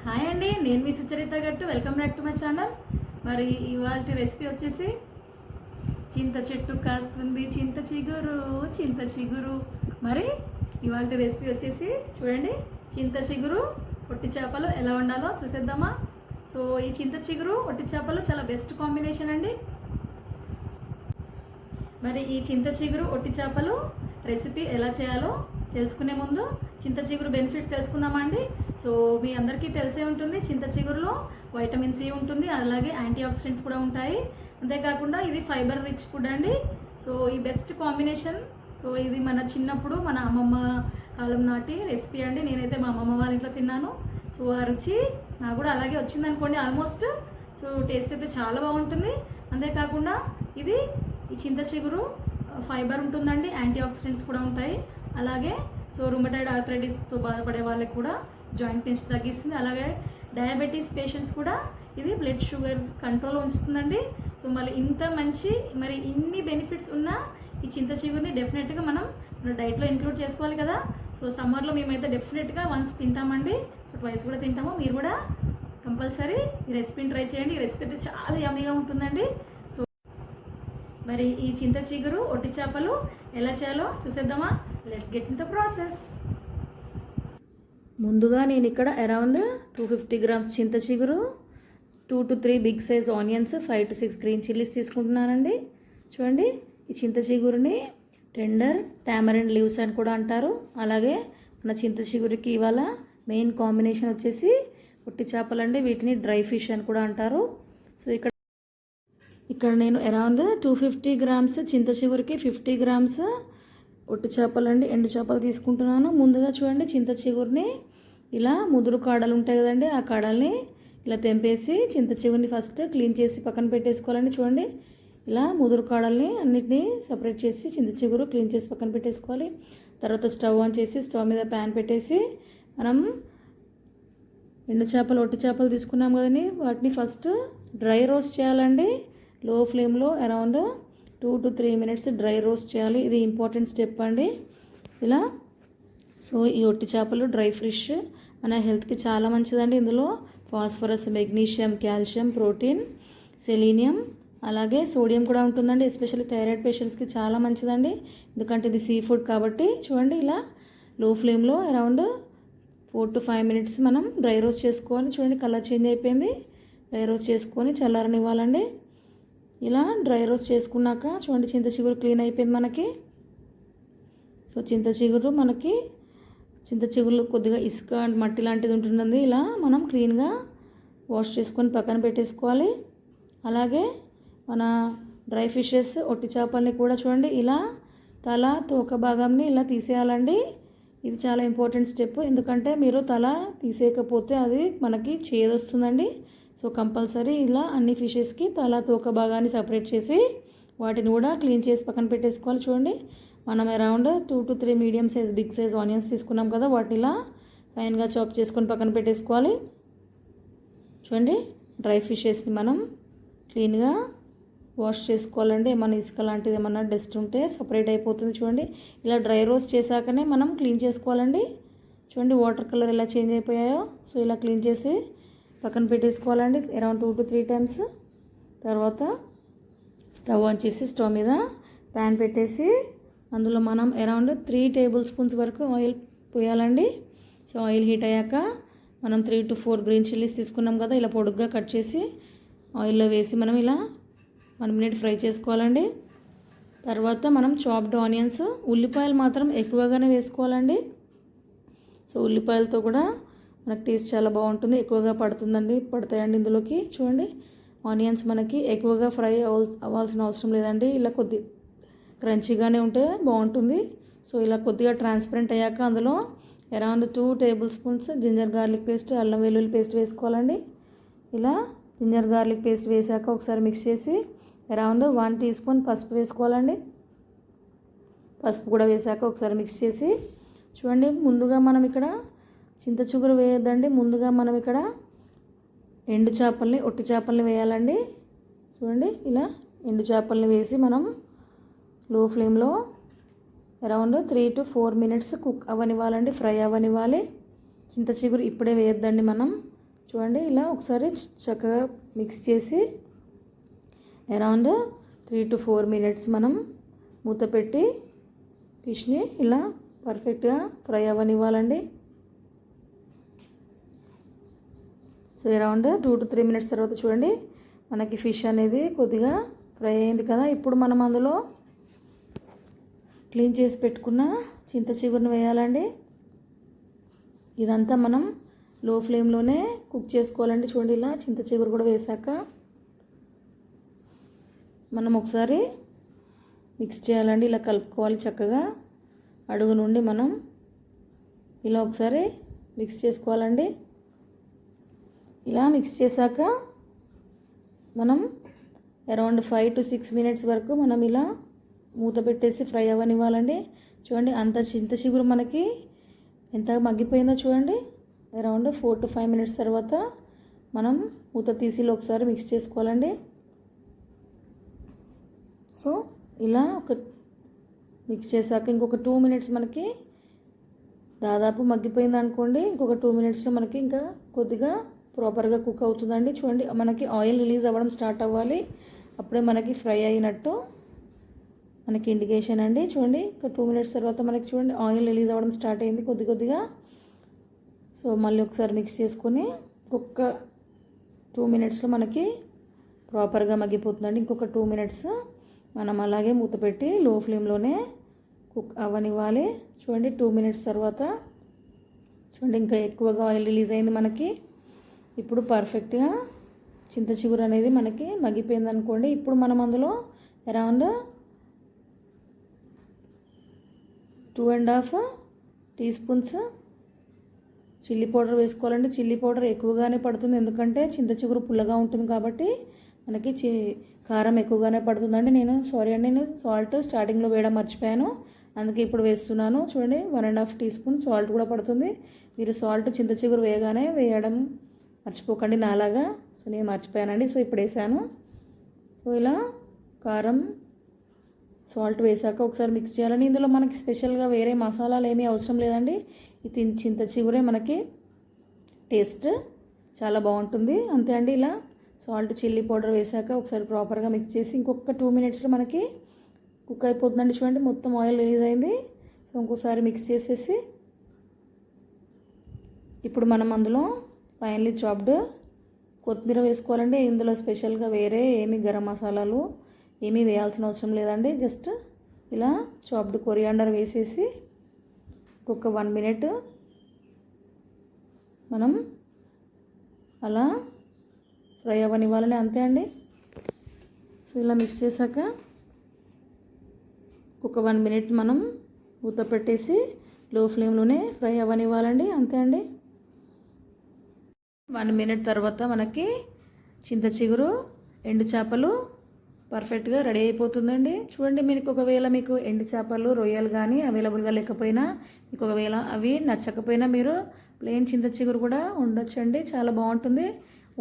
Hi అండి, నేను మీ సుచరిత గట్టు. Welcome back to my channel. మరి ఇవాళ రెసిపీ వచ్చేసి చింత చెట్టు కాస్తుంది చింత చిగురు చింత చిగురు. మరి ఇవాళ రెసిపీ వచ్చేసి చూడండి, చింత చిగురు ఒట్టి చేపలు ఎలా వండాలో చూసేద్దామా. సో ఈ చింత చిగురు ఒట్టి చేపలు చాలా బెస్ట్ కాంబినేషన్ అండి. మరి ఈ చింత చిగురు ఒట్టి చేపలు రెసిపీ ఎలా చేయాలో తెలుసుకునే ముందు చింత చిగురు బెనిఫిట్స్ తెలుసుకుందామా అండి. సో మీ అందరికీ తెలిసే ఉంటుంది, చింత చిగురులో వైటమిన్ సి ఉంటుంది, అలాగే యాంటీ ఆక్సిడెంట్స్ కూడా ఉంటాయి. అంతేకాకుండా ఇది ఫైబర్ రిచ్ ఫుడ్ అండి. సో ఈ బెస్ట్ కాంబినేషన్. సో ఇది మన చిన్నప్పుడు మన అమ్మమ్మ కాలం నాటి రెసిపీ అండి. నేనైతే మా అమ్మమ్మ వాళ్ళ ఇంట్లో తిన్నాను. సో ఆ రుచి నాకు కూడా అలాగే వచ్చింది అనుకోండి ఆల్మోస్ట్. సో టేస్ట్ అయితే చాలా బాగుంటుంది. అంతేకాకుండా ఇది ఈ చింత చిగురు ఫైబర్ ఉంటుందండి, యాంటీ ఆక్సిడెంట్స్ కూడా ఉంటాయి. అలాగే సో రుమటైడ్ ఆర్థరైటిస్తో బాధపడే వాళ్ళకి కూడా జాయింట్ పెయిన్స్ తగ్గిస్తుంది. అలాగే డయాబెటీస్ పేషెంట్స్ కూడా ఇది బ్లడ్ షుగర్ కంట్రోల్ ఉంచుతుందండి. సో మళ్ళీ ఇంత మంచి మరి ఇన్ని బెనిఫిట్స్ ఉన్న ఈ చింత చిగురిని డెఫినెట్గా మనం మన డైట్లో ఇంక్లూడ్ చేసుకోవాలి కదా. సో సమ్మర్లో మేమైతే డెఫినెట్గా వన్స్ తింటామండి. సో ట్వైస్ కూడా తింటాము. మీరు కూడా కంపల్సరీ ఈ రెసిపీని ట్రై చేయండి. ఈ రెసిపీ అయితే చాలా యమ్మీగా ఉంటుందండి. సో మరి ఈ చింత చిగురు ఒట్టి చేపలు ఎలా చేయాలో చూసేద్దామా. Let's get in the process. ముందుగా నేను ఇక్కడ అరౌండ్ 250 గ్రామ్స్ చింత చిగురు, 2 to 3 big size onions, 5 to 6 green chillies తీసుకుంటున్నానండి. చూడండి, ఈ చింత చిగురుని టెండర్ టామరిన్ లీవ్స్ అని కూడా అంటారు. అలాగే మన చింత చిగురికి ఇవాళ మెయిన్ కాంబినేషన్ వచ్చేసి ఒట్టి చేపలండి. వీటిని డ్రై ఫిష్ అని కూడా అంటారు. సో ఇక్కడ నేను అరౌండ్ 250 గ్రామ్స్ చింత చిగురికి 50 గ్రామ్స్ ఒట్టి చేపలండి, ఎండు చేపలు తీసుకుంటున్నాను. ముందుగా చూడండి, చింత చిగురిని ఇలా ముదురు కాడలు ఉంటాయి కదండి, ఆ కాడల్ని ఇలా తెంపేసి చింత చిగురిని ఫస్ట్ క్లీన్ చేసి పక్కన పెట్టేసుకోవాలండి. చూడండి, ఇలా ముదురు కాడల్ని అన్నిటినీ సపరేట్ చేసి చింత చిగురు క్లీన్ చేసి పక్కన పెట్టేసుకోవాలి. తర్వాత స్టవ్ ఆన్ చేసి స్టవ్ మీద ప్యాన్ పెట్టేసి మనం ఎండు చేపలు ఒట్టి చేపలు తీసుకున్నాం కదండి, వాటిని ఫస్ట్ డ్రై రోస్ట్ చేయాలండి. లో ఫ్లేమ్లో around 2 to 3 minutes dry roast చేయాలి. ఇది ఇంపార్టెంట్ స్టెప్ అండి. ఇలా సో ఈ ఒట్టి చేపలు డ్రై ఫిష్ మన హెల్త్కి చాలా మంచిదండి. ఇందులో phosphorus, magnesium, calcium, protein, selenium, అలాగే సోడియం కూడా ఉంటుందండి. ఎస్పెషల్లీ థైరాయిడ్ పేషెంట్స్కి చాలా మంచిదండి, ఎందుకంటే ఇది సీ ఫుడ్ కాబట్టి. చూడండి, ఇలా లో ఫ్లేమ్లో అరౌండ్ 4 to 5 minutes మనం డ్రై రోస్ట్ చేసుకోవాలి. చూడండి, కలర్ చేంజ్ అయిపోయింది. డ్రై రోస్ట్ చేసుకొని చల్లారనివ్వాలండి. ఇలా డ్రై రోస్ట్ చేసుకున్నాక చూడండి, చింత చిగురు క్లీన్ అయిపోయింది మనకి. సో చింత చిగురు కొద్దిగా ఇసుక మట్టి లాంటిది ఉంటుందండి. ఇలా మనం క్లీన్గా వాష్ చేసుకొని పక్కన పెట్టేసుకోవాలి. అలాగే మన డ్రై ఫిషెస్ ఒట్టి చేపల్ని కూడా చూడండి, ఇలా తల తోక భాగంని ఇలా తీసేయాలండి. ఇది చాలా ఇంపార్టెంట్ స్టెప్, ఎందుకంటే మీరు తల తీసేయకపోతే అది మనకి చేదొస్తుందండి. సో కంపల్సరీ ఇలా అన్ని ఫిషెస్కి తల తోక భాగాన్ని సపరేట్ చేసి వాటిని కూడా క్లీన్ చేసి పక్కన పెట్టేసుకోవాలి. చూడండి, మనం around 2 to 3 medium size big size onions తీసుకున్నాం కదా, వాటిని ఇలా ఫైన్గా చాప్ చేసుకొని పక్కన పెట్టేసుకోవాలి. చూడండి, డ్రై ఫిషెస్ని మనం క్లీన్గా వాష్ చేసుకోవాలండి. ఏమైనా ఇసుక లాంటిది ఏమన్నా డస్ట్ ఉంటే సపరేట్ అయిపోతుంది. చూడండి, ఇలా డ్రై రోస్ట్ చేశాకనే మనం క్లీన్ చేసుకోవాలండి. చూడండి, వాటర్ కలర్ ఎలా చేంజ్ అయిపోయాయో. సో ఇలా క్లీన్ చేసి పక్కన పెట్టేసుకోవాలండి అరౌండ్ 2 to 3 times. తర్వాత స్టవ్ ఆన్ చేసి స్టవ్ మీద ప్యాన్ పెట్టేసి అందులో మనం అరౌండ్ 3 tablespoons వరకు ఆయిల్ పోయాలండి. సో ఆయిల్ హీట్ అయ్యాక మనం 3 to 4 గ్రీన్ చిల్లీస్ తీసుకున్నాం కదా, ఇలా పొడుగ్గా కట్ చేసి ఆయిల్లో వేసి మనం ఇలా 1 minute ఫ్రై చేసుకోవాలండి. తర్వాత మనం చాప్డ్ ఆనియన్స్, ఉల్లిపాయలు మాత్రం ఎక్కువగానే వేసుకోవాలండి. సో ఉల్లిపాయలతో కూడా మనకు టేస్ట్ చాలా బాగుంటుంది, ఎక్కువగా పడతాయండి ఇందులోకి. చూడండి, ఆనియన్స్ మనకి ఎక్కువగా ఫ్రై అవ్వాల్సిన అవసరం లేదండి, ఇలా కొద్ది క్రంచీగానే ఉంటే బాగుంటుంది. సో ఇలా కొద్దిగా ట్రాన్స్పరెంట్ అయ్యాక అందులో around 2 tablespoons ginger garlic paste, అల్లం వెల్లుల్లి పేస్ట్ వేసుకోవాలండి. ఇలా జింజర్ గార్లిక్ పేస్ట్ వేసాక ఒకసారి మిక్స్ చేసి అరౌండ్ 1 teaspoon పసుపు వేసుకోవాలండి. పసుపు కూడా వేసాక ఒకసారి మిక్స్ చేసి చూడండి, ముందుగా మనం ఇక్కడ చింత చిగురు వేయొద్దండి, ముందుగా మనం ఇక్కడ ఎండు చేపల్ని ఒట్టి చేపల్ని వేయాలండి. చూడండి, ఇలా ఎండు చేపల్ని వేసి మనం లో ఫ్లేమ్లో అరౌండ్ 3 to 4 minutes కుక్ అవ్వనివ్వాలండి, ఫ్రై అవ్వనివ్వాలి. చింత చిగురు ఇప్పుడే వేయొద్దండి, మనం చూడండి ఇలా ఒకసారి చక్కగా మిక్స్ చేసి అరౌండ్ 3 to 4 minutes మనం మూత పెట్టి ఫిష్ని ఇలా పర్ఫెక్ట్గా ఫ్రై అవ్వనివ్వాలండి. సో అరౌండ్ 2 to 3 minutes తర్వాత చూడండి మనకి ఫిష్ అనేది కొద్దిగా ఫ్రై అయింది కదా. ఇప్పుడు మనం అందులో క్లీన్ చేసి పెట్టుకున్న చింత చిగురుని వేయాలండి. ఇదంతా మనం లో ఫ్లేమ్లోనే కుక్ చేసుకోవాలండి. చూడండి ఇలా చింత చిగురు కూడా వేసాక మనం ఒకసారి మిక్స్ చేయాలండి. ఇలా కలుపుకోవాలి చక్కగా. అడుగు నుండి మనం ఇలా ఒకసారి మిక్స్ చేసుకోవాలండి. ఇలా మిక్స్ చేశాక మనం అరౌండ్ 5 to 6 minutes వరకు మనం ఇలా మూత పెట్టేసి ఫ్రై అవ్వనివ్వాలండి. చూడండి అంత చింత చిగురు మనకి ఎంత మగ్గిపోయిందో చూడండి. అరౌండ్ 4 to 5 minutes తర్వాత మనం మూత తీసి ఒకసారి మిక్స్ చేసుకోవాలండి. సో ఇలా ఒక మిక్స్ చేశాక ఇంకొక 2 minutes మనకి దాదాపు మగ్గిపోయింది అనుకోండి. ఇంకొక 2 minutesలో మనకి ఇంకా కొద్దిగా ప్రాపర్గా కుక్ అవుతుందండి. చూడండి మనకి ఆయిల్ రిలీజ్ అవ్వడం స్టార్ట్ అవ్వాలి. అప్పుడే మనకి ఫ్రై అయినట్టు మనకి ఇండికేషన్ అండి. చూడండి ఒక 2 minutes తర్వాత మనకి చూడండి ఆయిల్ రిలీజ్ అవ్వడం స్టార్ట్ అయింది కొద్దిగా. సో మళ్ళీ ఒకసారి మిక్స్ చేసుకొని ఇంకొక 2 minutesలో మనకి ప్రాపర్గా మగ్గిపోతుందండి. ఇంకొక 2 minutes మనం అలాగే మూత పెట్టి లో ఫ్లేమ్లోనే కుక్ అవ్వనివ్వాలి. చూడండి 2 minutes తర్వాత చూడండి ఇంకా ఎక్కువగా ఆయిల్ రిలీజ్ అయింది మనకి. ఇప్పుడు పర్ఫెక్ట్గా చింత చిగురు అనేది మనకి మగ్గిపోయింది అనుకోండి. ఇప్పుడు మనం అందులో అరౌండ్ 2.5 teaspoons చిల్లీ పౌడర్ వేసుకోవాలండి. చిల్లీ పౌడర్ ఎక్కువగానే పడుతుంది, ఎందుకంటే చింత చిగురు పుల్లగా ఉంటుంది కాబట్టి మనకి కారం ఎక్కువగానే పడుతుందండి. నేను సాల్ట్ స్టార్టింగ్లో వేయడం మర్చిపోయాను, అందుకే ఇప్పుడు వేస్తున్నాను. చూడండి 1.5 teaspoon సాల్ట్ కూడా పడుతుంది. మీరు సాల్ట్ చింత చిగురు వేయగానే వేయడం మర్చిపోకండి నాలాగా. సో నేను మర్చిపోయానండి, సో ఇప్పుడు వేసాను. సో ఇలా కారం సాల్ట్ వేసాక ఒకసారి మిక్స్ చేయాలని. ఇందులో మనకి స్పెషల్గా వేరే మసాలాలు ఏమీ అవసరం లేదండి. ఈ చింత చిగురే మనకి టేస్ట్ చాలా బాగుంటుంది, అంతే అండి. ఇలా సాల్ట్ చిల్లీ పౌడర్ వేసాక ఒకసారి ప్రాపర్గా మిక్స్ చేసి ఇంకొక 2 minutesలో మనకి కుక్ అయిపోతుందండి. చూడండి మొత్తం ఆయిల్ రిలీజ్ అయింది. సో ఇంకోసారి మిక్స్ చేసేసి ఇప్పుడు మనం అందులో ఫైనలీ చాప్డ్ కొత్తిమీర వేసుకోవాలండి. ఇందులో స్పెషల్గా వేరే ఏమి గరం మసాలాలు ఏమీ వేయాల్సిన అవసరం లేదండి. జస్ట్ ఇలా చాప్డ్ కొరియాండర్ వేసేసి ఇంకొక 1 minute మనం అలా ఫ్రై అవ్వనివ్వాలని, అంతే అండి. సో ఇలా మిక్స్ చేశాక ఒక 1 minute మనం మూత పెట్టేసి లో ఫ్లేమ్లోనే ఫ్రై అవ్వనివ్వాలండి, అంతే అండి. 1 minute తర్వాత మనకి చింత చిగురు ఎండు చేపలు పర్ఫెక్ట్గా రెడీ అయిపోతుందండి. చూడండి ఒకవేళ మీకు ఎండు చేపలు రొయ్యలు కానీ అవైలబుల్గా లేకపోయినా, మీకు ఒకవేళ అవి నచ్చకపోయినా మీరు ప్లెయిన్ చింత చిగురు కూడా ఉండొచ్చండి, చాలా బాగుంటుంది.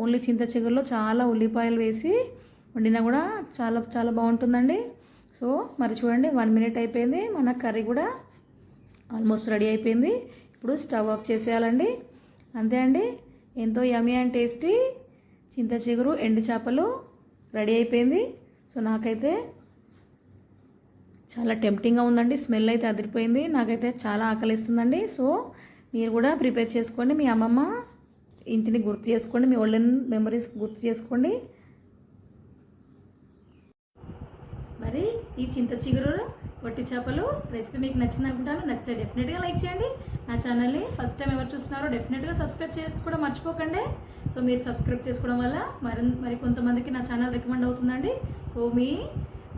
ఓన్లీ చింత చిగురులో చాలా ఉల్లిపాయలు వేసి వండినా కూడా చాలా చాలా బాగుంటుందండి. సో మరి చూడండి 1 minute అయిపోయింది, మన కర్రీ కూడా ఆల్మోస్ట్ రెడీ అయిపోయింది. ఇప్పుడు స్టవ్ ఆఫ్ చేసేయాలండి, అంతే అండి. ఎంతో యమ్మీ అండ్ టేస్టీ చింత చిగురు ఎండు చేపలు రెడీ అయిపోయింది. సో నాకైతే చాలా టెంప్టింగ్గా ఉందండి, స్మెల్ అయితే అదిరిపోయింది, నాకైతే చాలా ఆకలిస్తుందండి. సో మీరు కూడా ప్రిపేర్ చేసుకోండి, మీ అమ్మమ్మ ఇంటిని గుర్తు చేసుకోండి, మీ ఓల్డెన్ మెమరీస్ గుర్తు చేసుకోండి. మరి ఈ చింత చిగురు వట్టి చేపలు రెసిపీ మీకు నచ్చింది అనుకుంటాను. నచ్చితే డెఫినెట్గా లైక్ చేయండి. నా ఛానల్ని ఫస్ట్ టైం ఎవరు చూస్తున్నారో డెఫినెట్గా సబ్స్క్రైబ్ చేసుకోవడం మర్చిపోకండి. సో మీరు సబ్స్క్రైబ్ చేసుకోవడం వల్ల మరి కొంతమందికి నా ఛానల్ రికమెండ్ అవుతుందండి. సో మీ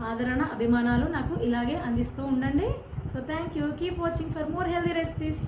ఆదరణ అభిమానాలు నాకు ఇలాగే అందిస్తూ ఉండండి. So thank you. Keep watching for more healthy recipes.